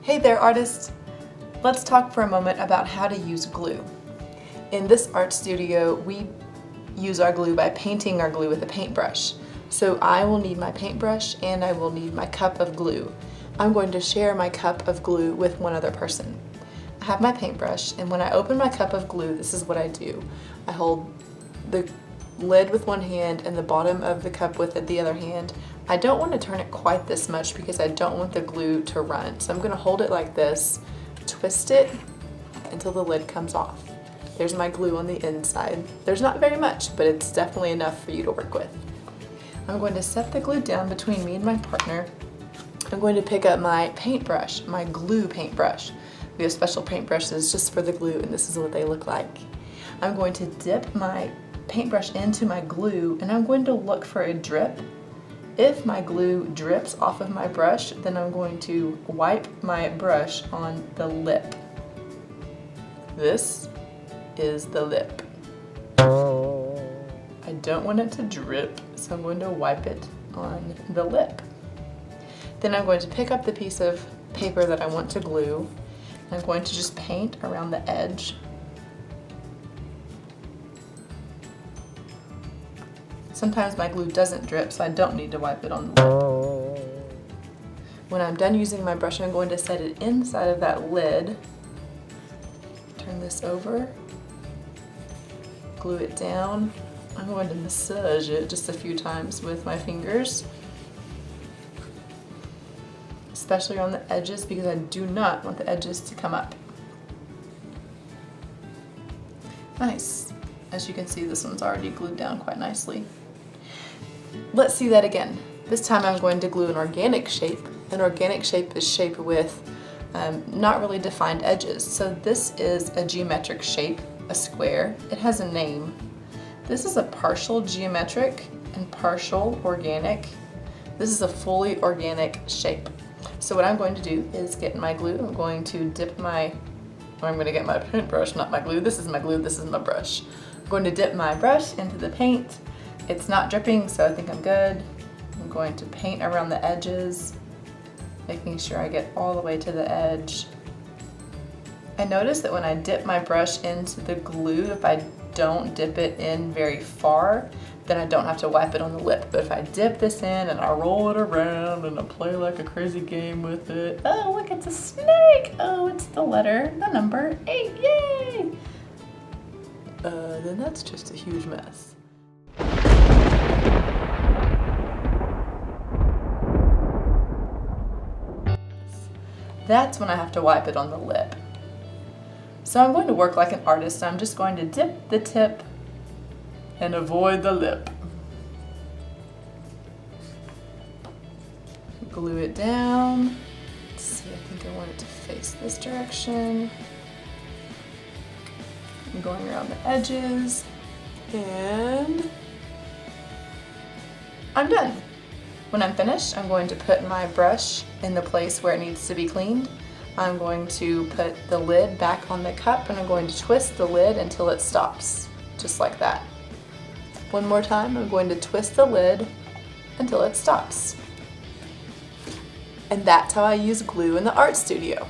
Hey there, artists! Let's talk for a moment about how to use glue. In this art studio, we use our glue by painting our glue with a paintbrush. So I will need my paintbrush and I will need my cup of glue. I'm going to share my cup of glue with one other person. I have my paintbrush, and when I open my cup of glue, this is what I do. I hold the lid with one hand and the bottom of the cup with the other hand. I don't want to turn it quite this much because I don't want the glue to run. So I'm going to hold it like this, twist it until the lid comes off. There's my glue on the inside. There's not very much, but it's definitely enough for you to work with. I'm going to set the glue down between me and my partner. I'm going to pick up my paintbrush, my glue paintbrush. We have special paintbrushes just for the glue, and this is what they look like. I'm going to dip my paintbrush into my glue, and I'm going to look for a drip. If my glue drips off of my brush, then I'm going to wipe my brush on the lip. This is the lip. I don't want it to drip, so I'm going to wipe it on the lip. Then I'm going to pick up the piece of paper that I want to glue. I'm going to just paint around the edge. Sometimes my glue doesn't drip, so I don't need to wipe it on the lid. When I'm done using my brush, I'm going to set it inside of that lid. Turn this over, glue it down. I'm going to massage it just a few times with my fingers, especially on the edges because I do not want the edges to come up. Nice. As you can see, this one's already glued down quite nicely. Let's see that again. This time I'm going to glue an organic shape. An organic shape is shaped with not really defined edges. So this is a geometric shape, a square. It has a name. This is a partial geometric and partial organic. This is a fully organic shape. So what I'm going to do is get my glue. I'm going to get my paintbrush, not my glue. This is my glue, this is my brush. I'm going to dip my brush into the paint. It's not dripping, so I think I'm good. I'm going to paint around the edges, making sure I get all the way to the edge. I notice that when I dip my brush into the glue, if I don't dip it in very far, then I don't have to wipe it on the lip. But if I dip this in and I roll it around and I play like a crazy game with it, oh look, it's a snake! Oh, it's the number 8, yay! Then that's just a huge mess. That's when I have to wipe it on the lip. So I'm going to work like an artist. I'm just going to dip the tip and avoid the lip. Glue it down. Let's see, I think I want it to face this direction. I'm going around the edges, and I'm done. When I'm finished, I'm going to put my brush in the place where it needs to be cleaned. I'm going to put the lid back on the cup, and I'm going to twist the lid until it stops, just like that. One more time, I'm going to twist the lid until it stops. And that's how I use glue in the art studio.